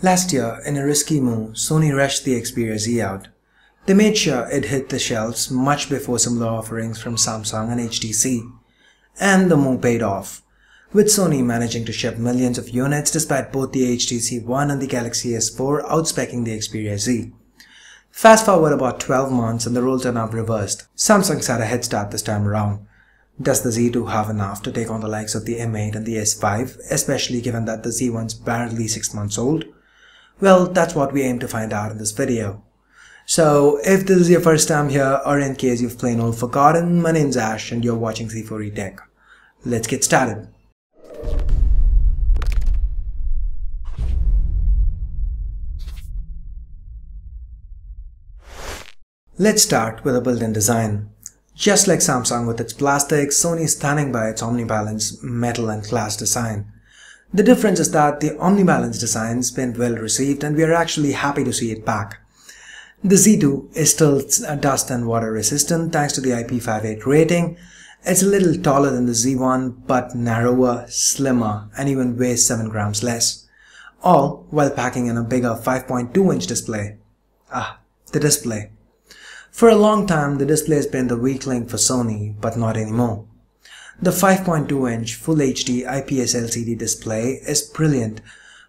Last year, in a risky move, Sony rushed the Xperia Z out. They made sure it hit the shelves much before similar offerings from Samsung and HTC. And the move paid off, with Sony managing to ship millions of units despite both the HTC One and the Galaxy S4 outspecking the Xperia Z. Fast forward about 12 months and the roles are now reversed. Samsung's had a head start this time around. Does the Z2 have enough to take on the likes of the M8 and the S5, especially given that the Z1's barely 6 months old? Well, that's what we aim to find out in this video. So, if this is your first time here, or in case you've plain old forgotten, my name's Ash and you're watching C4E Tech. Let's get started. Let's start with a built-in design. Just like Samsung with its plastic, Sony is standing by its Omnibalance metal and glass design. The difference is that the Omnibalance design's been well received and we are actually happy to see it back. The Z2 is still dust and water resistant thanks to the IP58 rating. It's a little taller than the Z1 but narrower, slimmer and even weighs 7 grams less. All while packing in a bigger 5.2-inch display. The display. For a long time the display has been the weak link for Sony, but not anymore. The 5.2-inch Full HD IPS-LCD display is brilliant.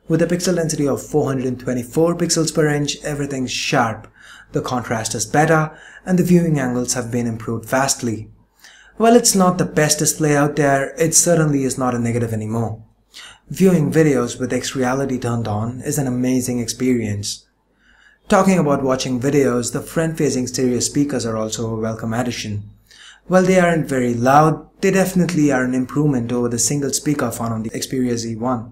With a pixel density of 424 pixels per inch, everything's sharp, the contrast is better, and the viewing angles have been improved vastly. While it's not the best display out there, it certainly is not a negative anymore. Viewing videos with X-Reality turned on is an amazing experience. Talking about watching videos, the front-facing stereo speakers are also a welcome addition. While they aren't very loud, they definitely are an improvement over the single speaker found on the Xperia Z1.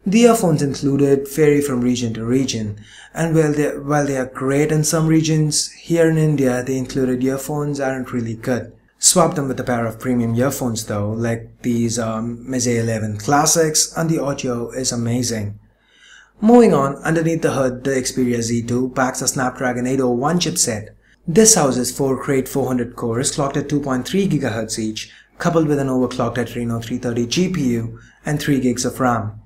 The earphones included vary from region to region, and while they are great in some regions, here in India the included earphones aren't really good. Swap them with a pair of premium earphones though, like these Meze 11 Classics, and the audio is amazing. Moving on, underneath the hood, the Xperia Z2 packs a Snapdragon 801 chipset. This houses 4 Krait 400 cores clocked at 2.3 GHz each, coupled with an overclocked Adreno 330 GPU and 3 gigs of RAM.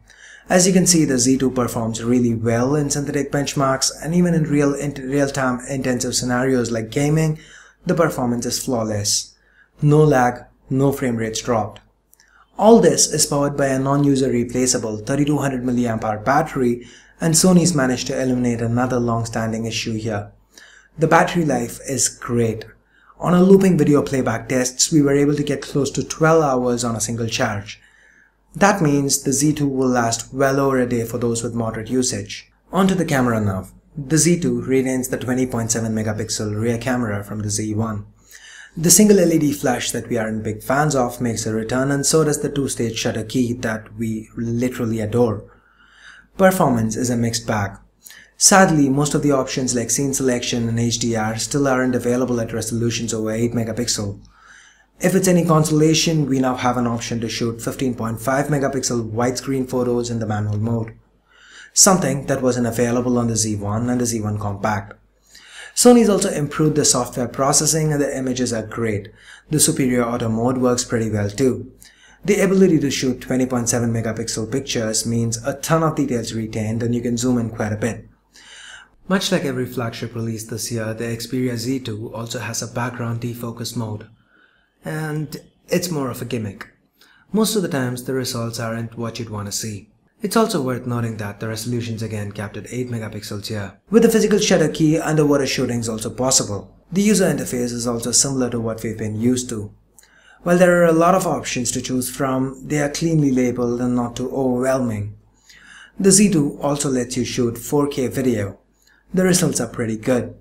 As you can see, the Z2 performs really well in synthetic benchmarks, and even in real-time intensive scenarios like gaming, the performance is flawless. No lag, no frame rates dropped. All this is powered by a non-user replaceable 3200 mAh battery, and Sony's managed to eliminate another long-standing issue here. The battery life is great. On our looping video playback tests, we were able to get close to 12 hours on a single charge. That means the Z2 will last well over a day for those with moderate usage. Onto the camera now. The Z2 retains the 20.7 megapixel rear camera from the Z1. The single LED flash that we aren't big fans of makes a return, and so does the two-stage shutter key that we literally adore. Performance is a mixed bag. Sadly, most of the options like scene selection and HDR still aren't available at resolutions over 8 megapixel. If it's any consolation, we now have an option to shoot 15.5 megapixel widescreen photos in the manual mode. Something that wasn't available on the Z1 and the Z1 Compact. Sony's also improved the software processing and the images are great. The superior auto mode works pretty well too. The ability to shoot 20.7 megapixel pictures means a ton of details retained and you can zoom in quite a bit. Much like every flagship release this year, the Xperia Z2 also has a background defocus mode. And it's more of a gimmick. Most of the times the results aren't what you'd want to see. It's also worth noting that the resolution's again capped at 8 megapixels here. With the physical shutter key, underwater shooting is also possible. The user interface is also similar to what we've been used to. While there are a lot of options to choose from, they are cleanly labeled and not too overwhelming. The Z2 also lets you shoot 4K video. The results are pretty good.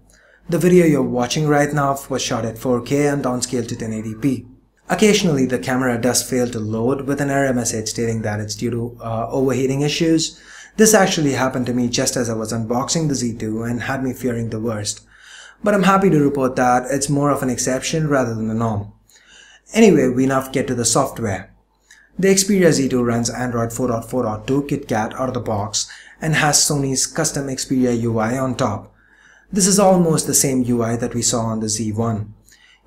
The video you're watching right now was shot at 4K and downscaled to 1080p. Occasionally the camera does fail to load with an error message stating that it's due to overheating issues. This actually happened to me just as I was unboxing the Z2 and had me fearing the worst. But I'm happy to report that it's more of an exception rather than the norm. Anyway, we now get to the software. The Xperia Z2 runs Android 4.4.2 KitKat out of the box and has Sony's custom Xperia UI on top. This is almost the same UI that we saw on the Z1.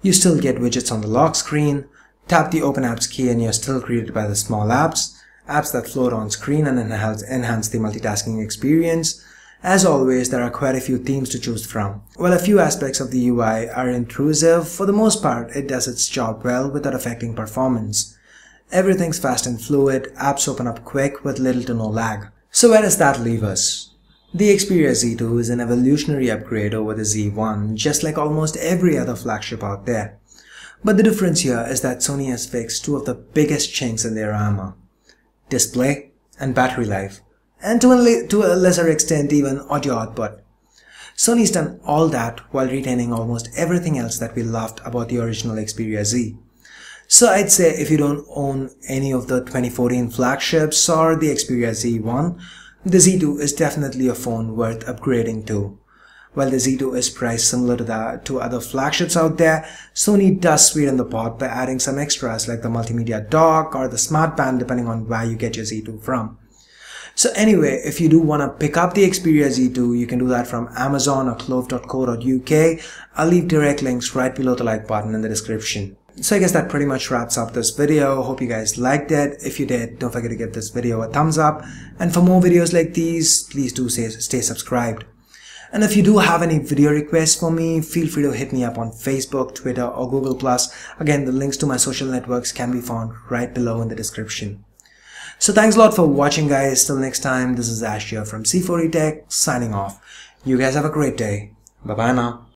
You still get widgets on the lock screen, tap the Open Apps key and you're still greeted by the small apps, apps that float on screen and enhance the multitasking experience. As always, there are quite a few themes to choose from. While a few aspects of the UI are intrusive, for the most part it does its job well without affecting performance. Everything's fast and fluid, apps open up quick with little to no lag. So where does that leave us? The Xperia Z2 is an evolutionary upgrade over the Z1, just like almost every other flagship out there. But the difference here is that Sony has fixed two of the biggest chinks in their armor: display and battery life, and to a lesser extent even audio output. Sony's done all that while retaining almost everything else that we loved about the original Xperia Z. So I'd say if you don't own any of the 2014 flagships or the Xperia Z1, the Z2 is definitely a phone worth upgrading to. While the Z2 is priced similar to other flagships out there, Sony does sweeten the pot by adding some extras like the multimedia dock or the smart band depending on where you get your Z2 from. So anyway, if you do want to pick up the Xperia Z2, you can do that from Amazon or clove.co.uk. I'll leave direct links right below the like button in the description. So I guess that pretty much wraps up this video. Hope you guys liked it. If you did, don't forget to give this video a thumbs up. And for more videos like these, please do stay subscribed. And if you do have any video requests for me, feel free to hit me up on Facebook, Twitter or Google+. Again, the links to my social networks can be found right below in the description. So thanks a lot for watching, guys. Till next time, this is Ash here from C4E Tech signing off. You guys have a great day. Bye bye now.